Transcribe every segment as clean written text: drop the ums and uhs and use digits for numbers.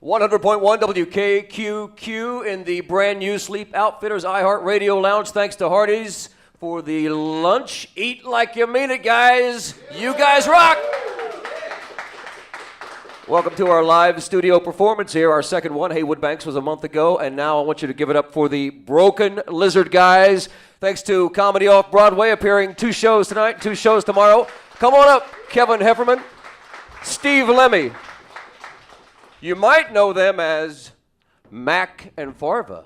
100.1 WKQQ in the brand new Sleep Outfitters iHeartRadio Lounge. Thanks to Hardee's for the lunch. Eat like you mean it, guys. You guys rock. Welcome to our live studio performance here, our second one. Haywood Banks was a month ago, and now I want you to give it up for the Broken Lizard guys. Thanks to Comedy Off-Broadway, appearing 2 shows tonight, 2 shows tomorrow. Come on up, Kevin Heffernan, Steve Lemmy. You might know them as Mac and Farva.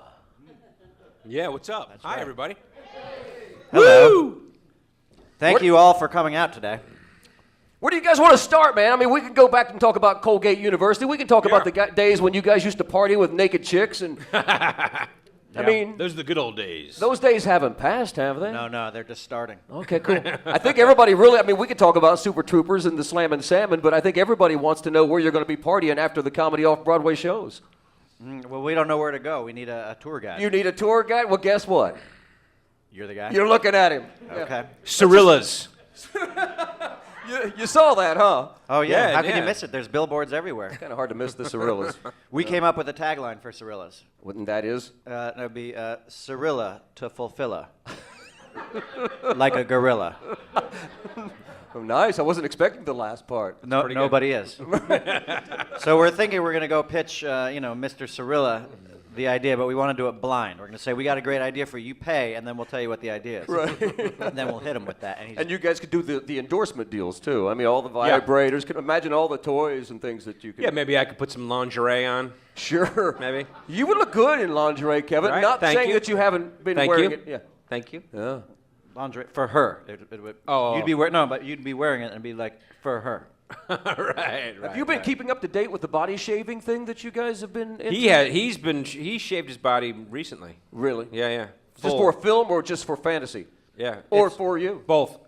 Yeah, what's up? Hi, right. everybody. Hello. Woo! Thank you all for coming out today. Where do you guys want to start, man? I mean, we can go back and talk about Colgate University. We can talk about the days when you guys used to party with naked chicks. And I mean, those are the good old days. Those days haven't passed, have they? No, they're just starting. Okay, cool. I think everybody really, I mean, we could talk about Super Troopers and the Slammin' Salmon, but I think everybody wants to know where you're going to be partying after the Comedy Off-Broadway shows. Well, we don't know where to go. We need a tour guide. You need a tour guide? Well, guess what? You're the guy? You're looking at him. Okay. Yeah. Cirillas. You saw that, huh? Oh, yeah. Yeah, How can yeah. you miss it? There's billboards everywhere. Kind of hard to miss the Cirillas. We came up with a tagline for Cirillas. Wouldn't that is? That would be Cirilla to fulfilla. Like a gorilla. Oh, nice. I wasn't expecting the last part. No, nobody is. So we're thinking we're going to go pitch, Mr. Cirilla the idea, but we want to do it blind. We're going to say, we got a great idea for you, pay, and then we'll tell you what the idea is. Right. And then we'll hit him with that. And you guys could do the endorsement deals, too. I mean, all the vibrators. Can imagine all the toys and things that you could. Yeah, maybe I could put some lingerie on. Sure. Maybe. You would look good in lingerie, Kevin. Right. Not Thank saying you. that you haven't been Thank wearing you. it. Yeah. Thank you. Yeah. Lingerie for her. It would, Oh. You'd be you'd be wearing it and be like, for her. right. Have you been keeping up to date with the body shaving thing that you guys have been into? He shaved his body recently. Really? Yeah. Just for film or just for fantasy? Yeah. Or for you? Both.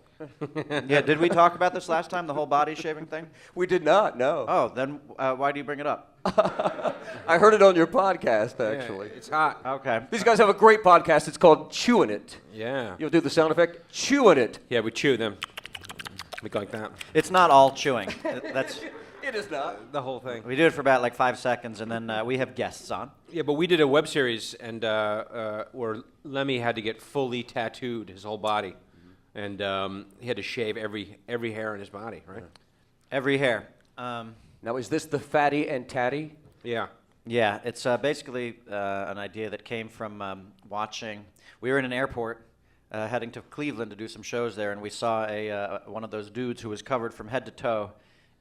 Yeah, did we talk about this last time, the whole body shaving thing? We did not, no. Oh, then why do you bring it up? I heard it on your podcast, actually. Yeah, it's hot. Okay. These guys have a great podcast. It's called Chewing It. Yeah. You'll do the sound effect? Chewing It. Yeah, we chew them. Make like that. It's not all chewing. That's It is not. The whole thing. we do it for about like 5 seconds, and then we have guests on. Yeah, but we did a web series and where Lemmy had to get fully tattooed, his whole body. And he had to shave every hair in his body, right? Every hair. Now, is this the Fatty and Tatty? Yeah. Yeah, it's basically an idea that came from watching. We were in an airport heading to Cleveland to do some shows there, and we saw one of those dudes who was covered from head to toe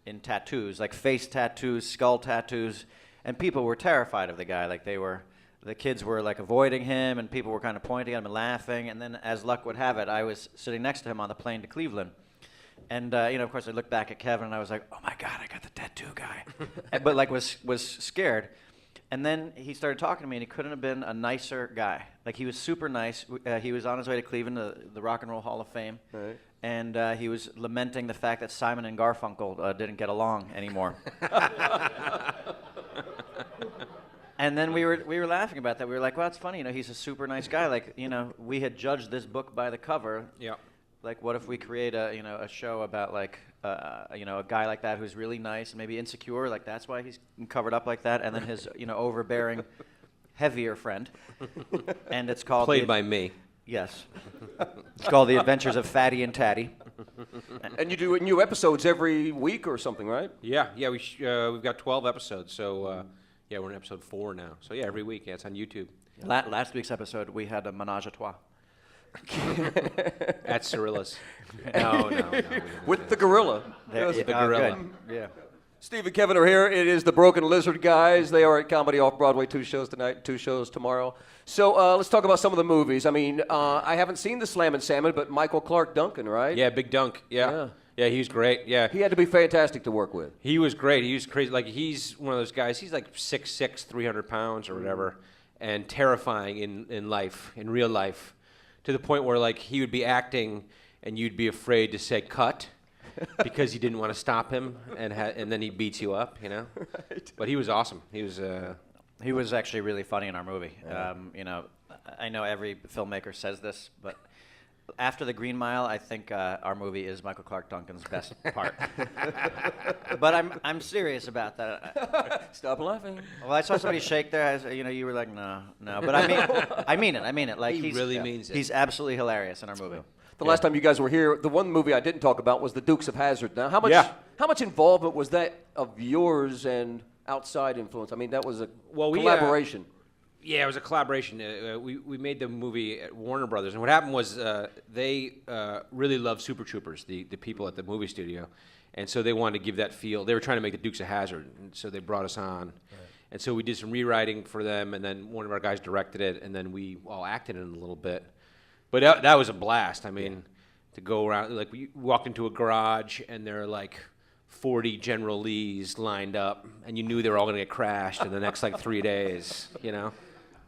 in tattoos, like face tattoos, skull tattoos, and people were terrified of the guy. Like the kids were like avoiding him, and people were kind of pointing at him and laughing. And then, as luck would have it, I was sitting next to him on the plane to Cleveland. And, of course, I looked back at Kevin, and I was like, oh, my God, I got the tattoo guy. But, like, was scared. And then he started talking to me, and he couldn't have been a nicer guy. Like, he was super nice. He was on his way to Cleveland, the Rock and Roll Hall of Fame. Right. And he was lamenting the fact that Simon and Garfunkel didn't get along anymore. And then we were laughing about that. We were like, well, it's funny. He's a super nice guy. Like, we had judged this book by the cover. Yeah. Like, what if we create a show about like a guy like that who's really nice and maybe insecure, like that's why he's covered up like that, and then his overbearing, heavier friend, and it's called Played by me. Yes, it's called The Adventures of Fatty and Tatty. And you do new episodes every week or something, right? Yeah. We've got 12 episodes, so we're in episode 4 now. So yeah, every week, it's on YouTube. Last week's episode, we had a menage a trois. At Cirillas. No. With the gorilla. The gorilla. Good. Yeah. Steve and Kevin are here. It is the Broken Lizard guys. They are at Comedy Off-Broadway, 2 shows tonight, 2 shows tomorrow. So let's talk about some of the movies. I mean, I haven't seen the Slammin' Salmon, but Michael Clark Duncan, right? Yeah, Big Dunk. Yeah, he was great. Yeah. He had to be fantastic to work with. He was great. He was crazy. Like, he's one of those guys, he's like 6'6", 300 pounds or whatever, and terrifying in life, in real life, to the point where, like, he would be acting and you'd be afraid to say cut because you didn't want to stop him, and then he beats you up, Right. But he was awesome. He was actually really funny in our movie. Yeah. I know every filmmaker says this, but after the Green Mile, I think our movie is Michael Clark Duncan's best part. But I'm serious about that. Stop laughing. Well, I saw somebody shake their eyes. You were like, no. But I mean it. Like He really means it. He's absolutely hilarious in our movie. The last time you guys were here, the one movie I didn't talk about was The Dukes of Hazzard. Now, how much involvement was that of yours and outside influence? I mean, that was a collaboration. Yeah, it was a collaboration. We made the movie at Warner Brothers, and what happened was they really loved Super Troopers, the people at the movie studio, and so they wanted to give that feel. They were trying to make the Dukes of Hazzard, and so they brought us on. Right. And so we did some rewriting for them, and then one of our guys directed it, and then we all acted in it a little bit. But that was a blast. I mean, to go around, like we walked into a garage, and there are like 40 General Lees lined up, and you knew they were all going to get crashed in the next like 3 days, you know?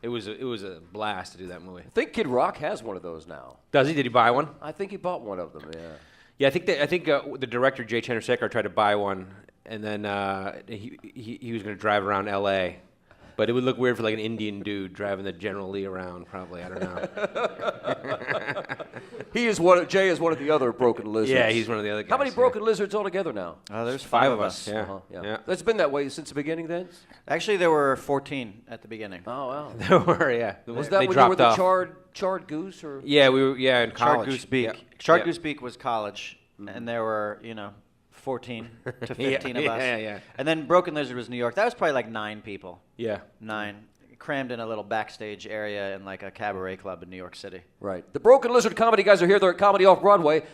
It was a blast to do that movie. I think Kid Rock has one of those now. Does he? Did he buy one? I think he bought one of them. Yeah. Yeah, I think the director Jay Chandrasekhar tried to buy one, and then he was going to drive around L.A. But it would look weird for like an Indian dude driving the General Lee around. Probably, I don't know. Jay is one of the other broken lizards. Yeah, he's one of the other guys. How many broken lizards altogether now? There's 5 of us. Yeah. Yeah. It's been that way since the beginning, then. Actually, there were 14 at the beginning. Oh wow. There were, yeah. Was that they when you were the off. charred goose, or? Yeah, we were. Yeah, in college. Charred Goose Beak. Yeah. Charred Goose Beak was college, and there were 14 to 15 of us. Yeah. And then Broken Lizard was New York. That was probably like 9 people. Yeah. 9. Crammed in a little backstage area in like a cabaret club in New York City. Right. The Broken Lizard comedy guys are here. They're at Comedy Off Broadway.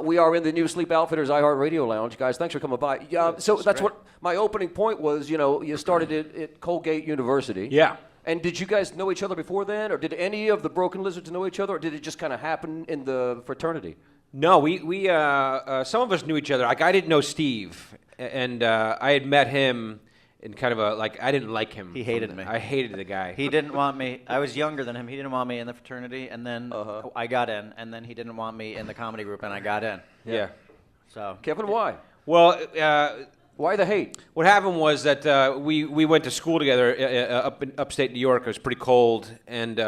We are in the new Sleep Outfitters iHeartRadio Lounge. Guys, thanks for coming by. So that's what my opening point was. You started at Colgate University. Yeah. And did you guys know each other before then, or did any of the Broken Lizards know each other, or did it just kind of happen in the fraternity? No, we some of us knew each other. Like I didn't know Steve, and I had met him in kind of I didn't like him. He hated me. I hated the guy. He didn't want me. I was younger than him. He didn't want me in the fraternity, and then I got in, and then he didn't want me in the comedy group, and I got in. Yeah. So Kevin, why? Well, why the hate? what happened was that we went to school together up in upstate New York. It was pretty cold, and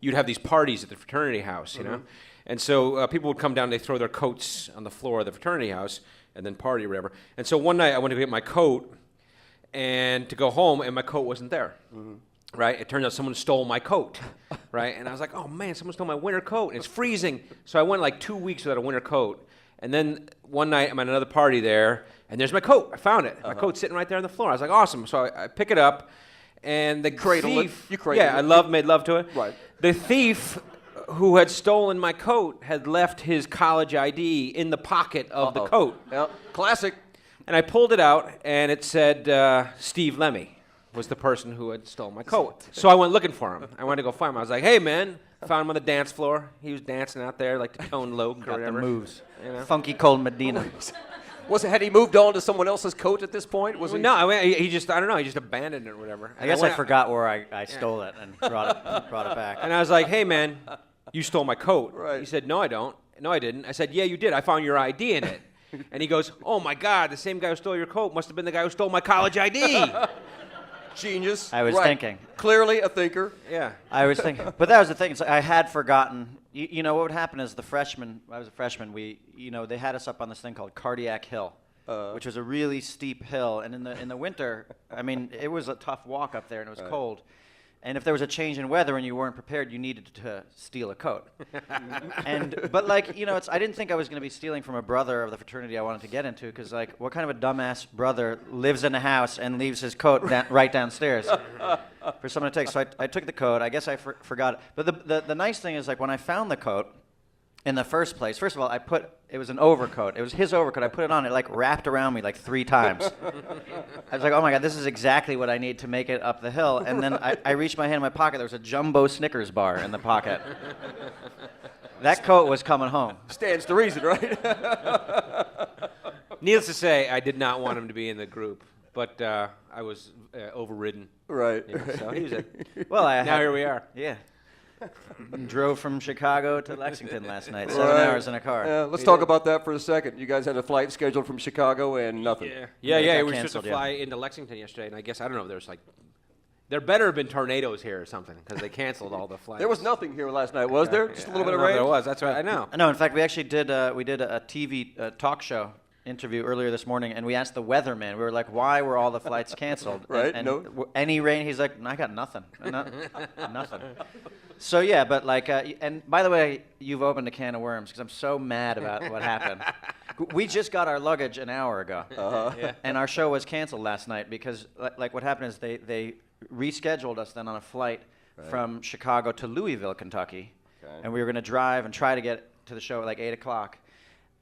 you'd have these parties at the fraternity house, you know. And so people would come down, they'd throw their coats on the floor of the fraternity house, and then party or whatever. And so one night I went to get my coat, and to go home, and my coat wasn't there. Right? It turns out someone stole my coat, right? And I was like, oh man, someone stole my winter coat, and it's freezing. So I went like 2 weeks without a winter coat. And then one night I'm at another party there, and there's my coat. I found it. My coat's sitting right there on the floor. I was like, awesome. So I pick it up, and the thief, You cradle it. I made love to it. Right. The thief who had stolen my coat had left his college ID in the pocket of the coat. Yeah. Classic. And I pulled it out, and it said Steve Lemmy was the person who had stolen my coat. So I went looking for him. I went to go find him. I was like, hey, man. Found him on the dance floor. He was dancing out there like the Tone Loc or got whatever. the moves. You know? Funky Cold Medina. Had he moved on to someone else's coat at this point? Was he? No, I mean, he just, I don't know, he just abandoned it or whatever. I guess I forgot where I stole it and brought it back. And I was like, hey, man, you stole my coat. Right. He said, no, I don't. No, I didn't. I said, yeah, you did. I found your ID in it. And he goes, oh, my God, the same guy who stole your coat must have been the guy who stole my college ID. Genius. I was thinking. Clearly a thinker. Yeah. I was thinking. But that was the thing. It's like I had forgotten. You know, what would happen is I was a freshman, they had us up on this thing called Cardiac Hill, which was a really steep hill. And in the winter, I mean, it was a tough walk up there, and it was cold. And if there was a change in weather and you weren't prepared, you needed to steal a coat. But I didn't think I was going to be stealing from a brother of the fraternity I wanted to get into, because what kind of a dumbass brother lives in a house and leaves his coat right downstairs for someone to take? So I took the coat. I guess I forgot it. But the nice thing is, when I found the coat in the first place, first of all, it was an overcoat. It was his overcoat. I put it on. It wrapped around me 3 times. I was like, oh my God, this is exactly what I need to make it up the hill. And then I reached my hand in my pocket. There was a jumbo Snickers bar in the pocket. That coat was coming home. Stands to reason, right? Needless to say, I did not want him to be in the group, but I was overridden. Right. So he was it. Well, Now here we are. Yeah. Drove from Chicago to Lexington last night. 7 hours in a car. Let's talk about that for a second. You guys had a flight scheduled from Chicago and nothing. Yeah. We were supposed canceled, to fly into Lexington yesterday, and I guess, I don't know, there was There better have been tornadoes here or something because they canceled all the flights. There was nothing here last night, was there? Just a little bit of I don't know rain? if there was. That's right. I know. No, in fact, we actually did a TV talk show interview earlier this morning, and we asked the weatherman. We were like, "Why were all the flights canceled?" Right, And no. any rain? He's like, "I got nothing. Nothing." So yeah, but like, and by the way, you've opened a can of worms because I'm so mad about what happened. We just got our luggage an hour ago, Yeah. and our show was canceled last night because like what happened is they rescheduled us then on a flight from Chicago to Louisville, Kentucky, and we were going to drive and try to get to the show at like 8 o'clock.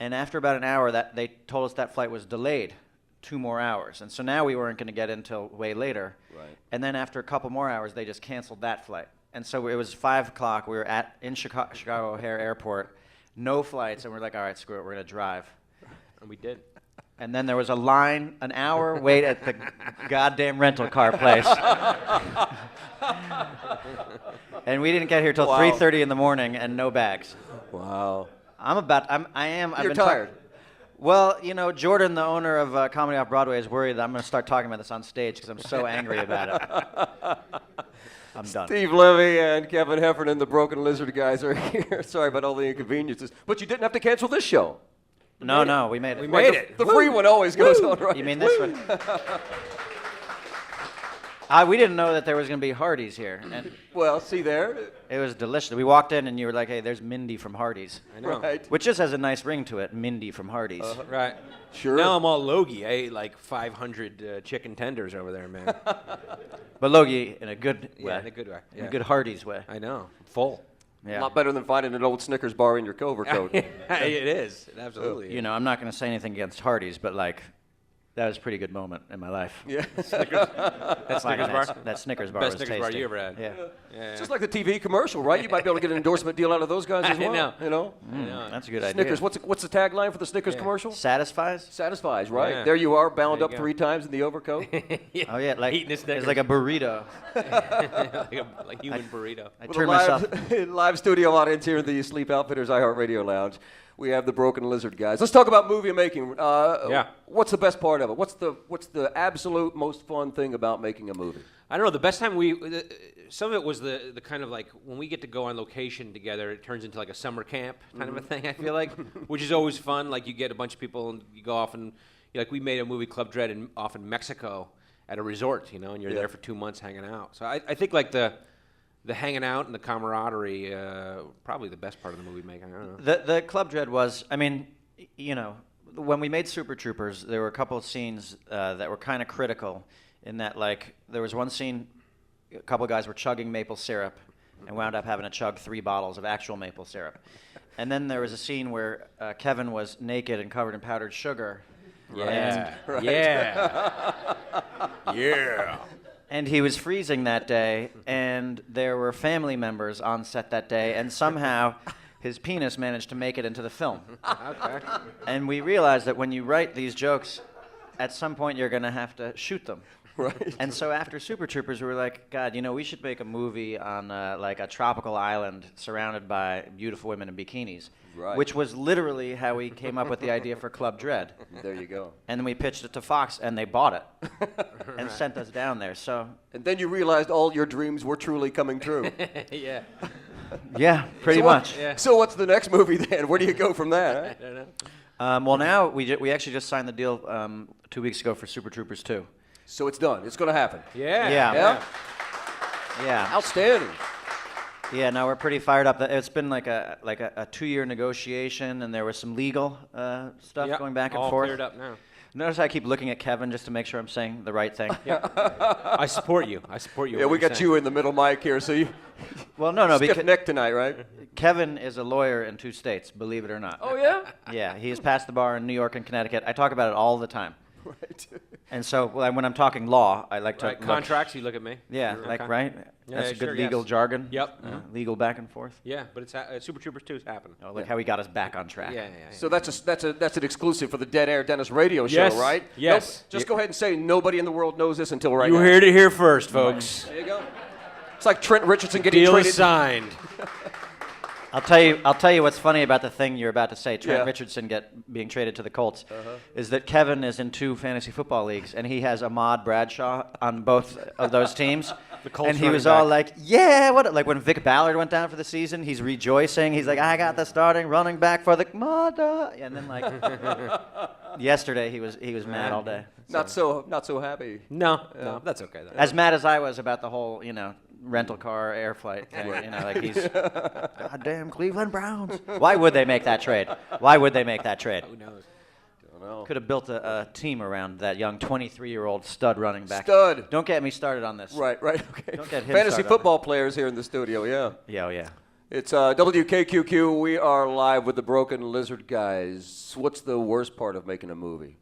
And after about an hour, that they told us that flight was delayed 2 more hours. And so now we weren't going to get in until way later. Right. And then after a couple more hours, they just canceled that flight. And so it was 5 o'clock. We were in Chicago O'Hare Airport, no flights, and we're like, all right, screw it, we're going to drive. And we did. And then there was a line, an hour wait at the goddamn rental car place. And we didn't get here till Wow. 3:30 in the morning and no bags. Wow. I've You're been tired. Well, you know, Jordan, the owner of Comedy Off Broadway, is worried that I'm going to start talking about this on stage because I'm so angry about it. I'm done. Steve Levy and Kevin Heffernan, the Broken Lizard guys, are here. Sorry about all the inconveniences. But you didn't have to cancel this show. No, we made it. We made it. The free one always goes on, right? You mean this one? We didn't know that there was going to be Hardee's here. And Well, see there. it was delicious. We walked in and you were like, hey, there's Mindy from Hardee's. I know. Right. Which just has a nice ring to it, Mindy from Hardee's. Right. Sure. Now I'm all Logie. I ate like 500 chicken tenders over there, man. But Logie, in a good way. Yeah, in a good way. In a Yeah. good Hardee's way. I know. Full. A Yeah. lot better than finding an old Snickers bar in your overcoat. It is. It absolutely is. You know, I'm not going to say anything against Hardee's, but like, that was a pretty good moment in my life. Yeah. That Snickers bar? That Snickers bar Best was Snickers bar tasty. you ever had. Yeah. Yeah. It's just like the TV commercial, right? You might be able to get an endorsement deal out of those guys as I well. know. You know? I know. That's a good idea. Snickers. What's the tagline for the Snickers commercial? Satisfies? Satisfies, right? Yeah. There you are, bound There up you go. 3 times in the overcoat. Oh yeah, like Eating a it's Snickers. like a burrito. like human burrito. I With turned a myself. live studio audience here in the Sleep Outfitters iHeartRadio Lounge. We have the Broken Lizard guys. Let's talk about movie making. Yeah. What's the best part of it? What's the absolute most fun thing about making a movie? I don't know. The best time some of it was the kind of like when we get to go on location together, it turns into like a summer camp kind of a thing, I feel like, which is always fun. Like you get a bunch of people and you go off and, like we made a movie, Club Dread, off in Mexico at a resort, and you're there for 2 months hanging out. So I think like the hanging out and the camaraderie, probably the best part of the movie making. I don't know. The Club Dread was, I mean, when we made Super Troopers, there were a couple of scenes that were kind of critical in that, like, there was one scene, a couple of guys were chugging maple syrup and wound up having to chug 3 bottles of actual maple syrup. And then there was a scene where Kevin was naked and covered in powdered sugar. Yeah. Right. Yeah. Yeah. And he was freezing that day, and there were family members on set that day, and somehow his penis managed to make it into the film. Okay. And we realized that when you write these jokes, at some point you're going to have to shoot them. Right. And so after Super Troopers, we were like, God, we should make a movie on like a tropical island surrounded by beautiful women in bikinis. Right. Which was literally how we came up with the idea for Club Dread. There you go. And then we pitched it to Fox, and they bought it and sent us down there. So, And then you realized all your dreams were truly coming true. Yeah. yeah, pretty So what- much. Yeah. So what's the next movie then? Where do you go from that? I don't know. Well, now we actually just signed the deal 2 weeks ago for Super Troopers 2. So it's done. It's going to happen. Yeah. Yeah. Yeah? Yeah. Outstanding. Yeah, no, we're pretty fired up. It's been like a 2-year negotiation, and there was some legal stuff Yep. going back and all forth. cleared up now. Notice I keep looking at Kevin just to make sure I'm saying the right thing. I support you. I support you. Yeah, what we you're got saying. you in the middle mic here, so you Well, no, stiff because neck tonight, right? Kevin is a lawyer in 2 states, believe it or not. Oh, yeah? Yeah, he has passed the bar in New York and Connecticut. I talk about it all the time. Right. And so when I'm talking law, I like to Right, look- contracts, you look at me. Yeah, like, right? Yeah, That's yeah, a good sure, legal yes. jargon. Yep. Legal back and forth. Yeah, but it's Super Troopers 2 is happening. Oh, look how he got us back on track. Yeah. So that's an exclusive for the Dead Air Dennis radio show, Yes, right? yes. Just go ahead and say nobody in the world knows this until right You now. heard it here first, folks. There you go. It's like Trent Richardson getting Deal is traded. signed. I'll tell you what's funny about the thing you're about to say. Trent Yeah. Richardson being traded to the Colts, is that Kevin is in 2 fantasy football leagues, and he has Ahmad Bradshaw on both of those teams. Colts and he running was all back. like, "Yeah, what?" Like when Vic Ballard went down for the season, he's rejoicing. He's like, "I got the starting running back for the mother." And then like yesterday, he was mad all day. Not so happy. No, that's okay. Though. As mad as I was about the whole, rental car air flight thing. Like he's, goddamn Cleveland Browns. Why would they make that trade? Why would they make that trade? Who knows? Could have built a team around that young 23-year-old stud running back. Stud. Don't get me started on this. Right, okay. Don't get him Fantasy started on football players here in the studio, yeah. Yeah. It's WKQQ. We are live with the Broken Lizard guys. What's the worst part of making a movie?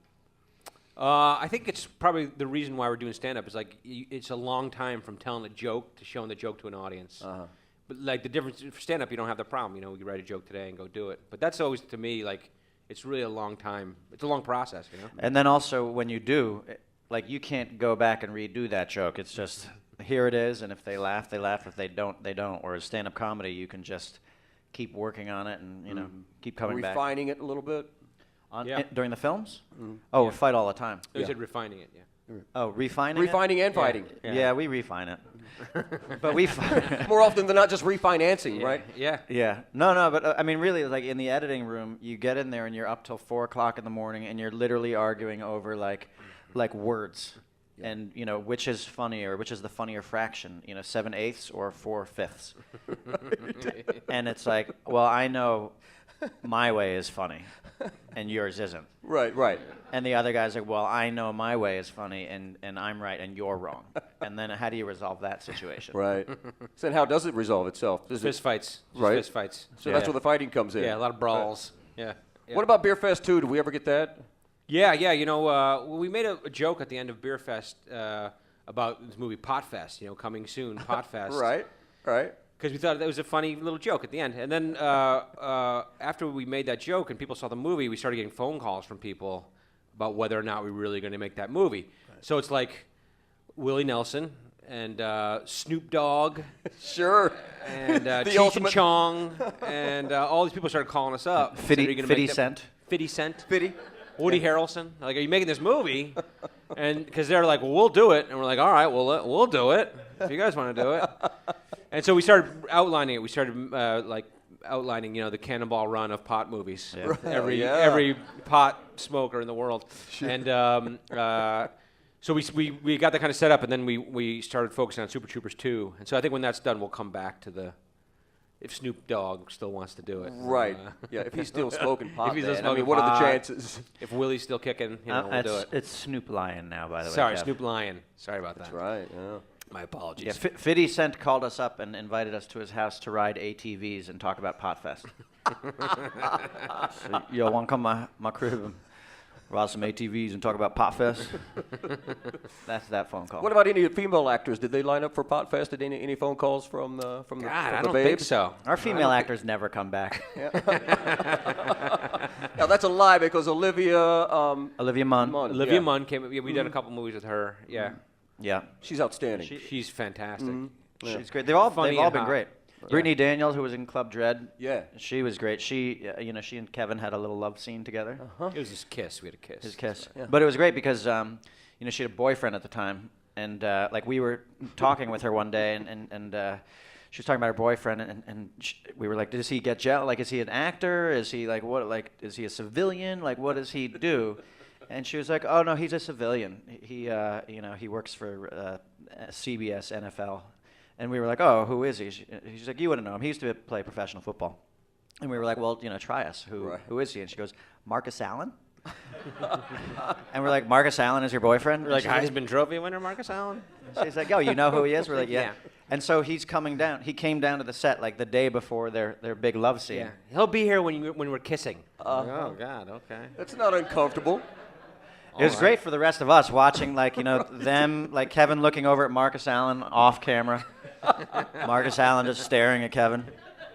I think it's probably the reason why we're doing stand-up is like it's a long time from telling a joke to showing the joke to an audience. But like the difference for stand-up, you don't have the problem. You write a joke today and go do it. But that's always, to me, like it's really a long time. It's a long process, And then also when you do, like you can't go back and redo that joke. It's just here it is, and if they laugh, they laugh. If they don't, they don't. Whereas stand-up comedy, you can just keep working on it and keep coming back. Refining it a little bit? During the films? Oh, we fight all the time. You said refining it, yeah. Oh, refining Refining and fighting. Yeah, we refine it. But we More often than not, just refinancing, right? Yeah. Yeah. No, but I mean, really, like in the editing room, you get in there and you're up till 4 o'clock in the morning, and you're literally arguing over like words, and which is funnier, which is the funnier fraction, 7/8 or 4/5. And it's like, well, I know my way is funny, and yours isn't. Right. And the other guy's like, well, I know my way is funny, and I'm right, and you're wrong. And then how do you resolve that situation? Right. So then how does it resolve itself? Fist fights. Just Right. Fist fights. So that's where the fighting comes in. Yeah, a lot of brawls. Yeah. What about Beer Fest 2? Did we ever get that? Yeah. We made a joke at the end of Beer Fest about this movie Pot Fest, coming soon, Pot Fest. Right. Because we thought that was a funny little joke at the end. And then after we made that joke and people saw the movie, we started getting phone calls from people about whether or not we were really going to make that movie. Right. So it's like Willie Nelson and Snoop Dogg. Sure. And Cheech and Chong. And all these people started calling us up. 50 Cent. 50 Cent. 50. Woody Harrelson. Like, are you making this movie? And because they're like, well, we'll do it. And we're like, all right, we'll do it if you guys want to do it. And so we started outlining it. We started outlining, the Cannonball Run of pot movies. Yeah. Every pot smoker in the world. Sure. And so we got that kind of set up, and then we started focusing on Super Troopers 2. And so I think when that's done, we'll come back to if Snoop Dogg still wants to do it. Right. If he's still smoking pot. If he's still smoking what are pot, the chances? If Willie's still kicking, we'll do it. It's Snoop Lion now, by the way. Sorry, Kev. Snoop Lion. Sorry about that. That's right, yeah. My apologies. Yeah, 50 Cent called us up and invited us to his house to ride ATVs and talk about Pot Fest. So, yo, want to come to my crib and ride some ATVs and talk about Pot Fest? That's that phone call. What about any female actors? Did they line up for Pot Fest? Did any phone calls from the God, the I don't babes? think so. Our female actors never come back. Now that's a lie because Olivia Munn. Olivia Munn came. Yeah, we did a couple movies with her. Yeah. Yeah. She's outstanding. She's fantastic. She's great. They've all Funny been and great. hot. Brittany Daniels, who was in Club Dread. Yeah. She was great. She and Kevin had a little love scene together. It was his kiss. We had a kiss. His kiss. Yeah. But it was great because, she had a boyfriend at the time. And, we were talking with her one day, and she was talking about her boyfriend, and we were like, does he get jealous? Like, is he an actor? Is he, is he a civilian? Like, what does he do? And she was like, oh, no, he's a civilian. He works for CBS NFL. And we were like, oh, who is he? She's like, you wouldn't know him. He used to play professional football. And we were like, well, try us. Who is he? And she goes, Marcus Allen? And we're like, Marcus Allen is your boyfriend? You're like Heisman Trophy winner, Marcus Allen? She's like, oh, you know who he is? We're like, yeah. Yeah. And so he's coming down. He came down to the set the day before their big love scene. Yeah. He'll be here when we're kissing. Oh, God, okay. That's not uncomfortable. It was great for the rest of us watching, them, Kevin looking over at Marcus Allen off camera. Marcus Allen just staring at Kevin.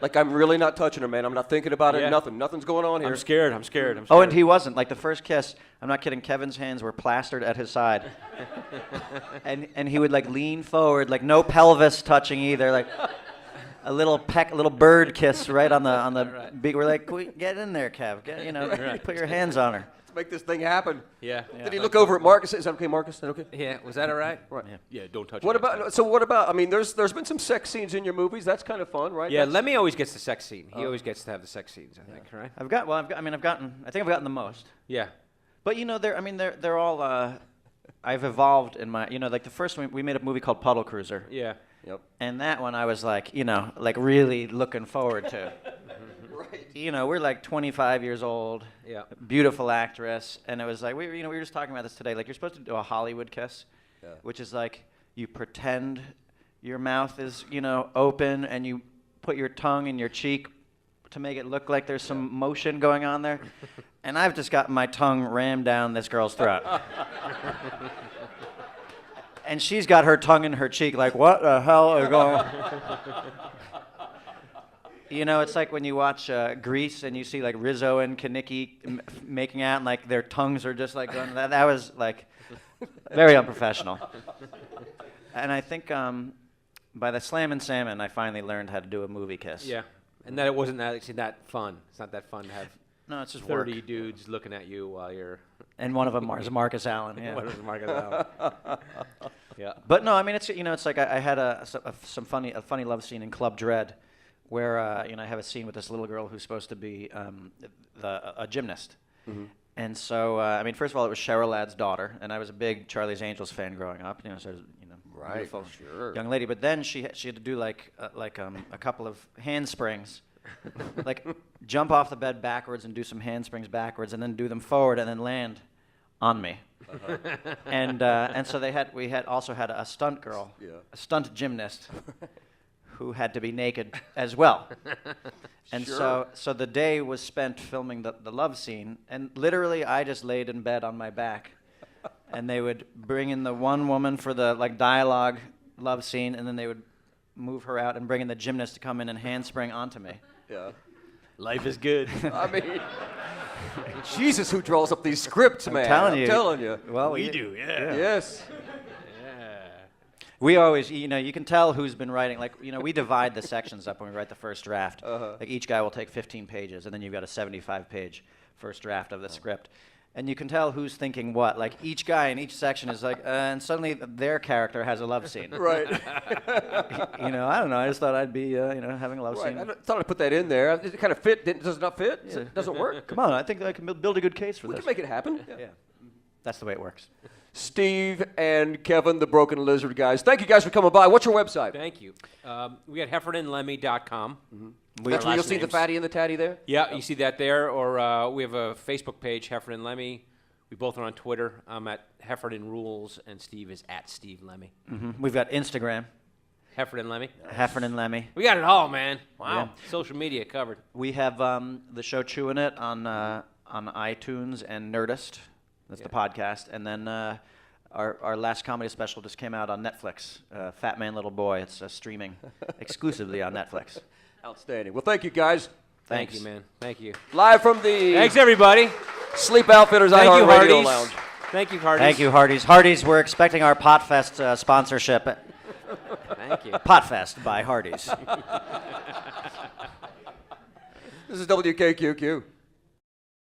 Like, I'm really not touching her, man. I'm not thinking about it. Yeah. Nothing's going on here. I'm scared. Oh, and he wasn't. The first kiss, I'm not kidding, Kevin's hands were plastered at his side. and he would, lean forward, no pelvis touching either, a little bird kiss right on the beak. We're like, get in there, Kev. Put your hands on her. to make this thing happen. Yeah. Did he look over at Marcus? Is that okay, Marcus? Is that okay? Yeah. Was that all right? Right. Yeah. Don't touch. What it next time. about? So what about? I mean, there's been some sex scenes in your movies. That's kind of fun, right? Yeah. That's, Lemmy always gets the sex scene. He always gets to have the sex scenes. I think. Right. I think I've gotten the most. Yeah. But they're all. I've evolved in my, like the first one, we made a movie called Puddle Cruiser. Yeah. Yep. And that one I was like, like really looking forward to. Right. We're like 25 years old. Yeah. Beautiful actress. And it was like, we were just talking about this today. Like, you're supposed to do a Hollywood kiss, which is like you pretend your mouth is, open and you put your tongue in your cheek to make it look like there's some motion going on there. And I've just got my tongue rammed down this girl's throat. And she's got her tongue in her cheek like, what the hell is going it's like when you watch Grease and you see like Rizzo and Kanicki making out and like their tongues are just like going, that was like very unprofessional. And I think by the Slammin' Salmon, I finally learned how to do a movie kiss. Yeah. And that it wasn't actually that fun. It's not that fun to have No, it's just 30 work. dudes looking at you while you're. And one of them is Marcus Allen. Yeah. What is Marcus Allen? Yeah. But no, I mean, it's like I had a funny love scene in Club Dread, where I have a scene with this little girl who's supposed to be a gymnast. Mm-hmm. And so first of all, it was Cheryl Ladd's daughter, and I was a big Charlie's Angels fan growing up. So I was, Right, beautiful sure. young lady. But then she had to do like a couple of handsprings, like jump off the bed backwards and do some handsprings backwards, and then do them forward and then land on me. Uh-huh. And so we also had a stunt girl, a stunt gymnast, who had to be naked as well. And Sure. so the day was spent filming the love scene, and literally I just laid in bed on my back, and they would bring in the one woman for the like dialogue love scene, and then they would move her out and bring in the gymnast to come in and handspring onto me. Yeah. Life is good. I mean, Jesus, who draws up these scripts, man? I'm telling you. Well, We do, yeah. Yes. We always, you can tell who's been writing. Like, we divide the sections up when we write the first draft. Uh-huh. Like, each guy will take 15 pages, and then you've got a 75-page first draft of the script. And you can tell who's thinking what. Like, each guy in each section is like, and suddenly their character has a love scene. Right. I don't know. I just thought I'd be, having a love Right. scene. I thought I'd put that in there. It kind of fit. Does it not fit? It doesn't work. Come on, I think I can build a good case for We this. can make it happen. Yeah. That's the way it works. Steve and Kevin, the Broken Lizard guys. Thank you guys for coming by. What's your website? Thank you. We got HeffernanLemmy.com. That's where you'll see the fatty and the tatty there? Yeah, you see that there. Or we have a Facebook page, Heffernan Lemmy. We both are on Twitter. I'm at Heffernan Rules, and Steve is at Steve Lemmy. Mm-hmm. We've got Instagram, Heffernan Lemmy. Heffernan Lemmy. We got it all, man. Wow. Yeah. Social media covered. We have the show Chewing It on iTunes and Nerdist. That's the podcast. And then our last comedy special just came out on Netflix, Fat Man Little Boy. It's streaming exclusively on Netflix. Outstanding. Well, thank you, guys. Thanks. Thank you, man. Thank you. Live from the Thanks, everybody. Sleep Outfitters Thank you, iHeartRadio Hardee's. Lounge. Thank you, Hardee's. Thank you, Hardee's. Hardee's, we're expecting our Potfest sponsorship. Thank you. Potfest by Hardee's. This is WKQQ.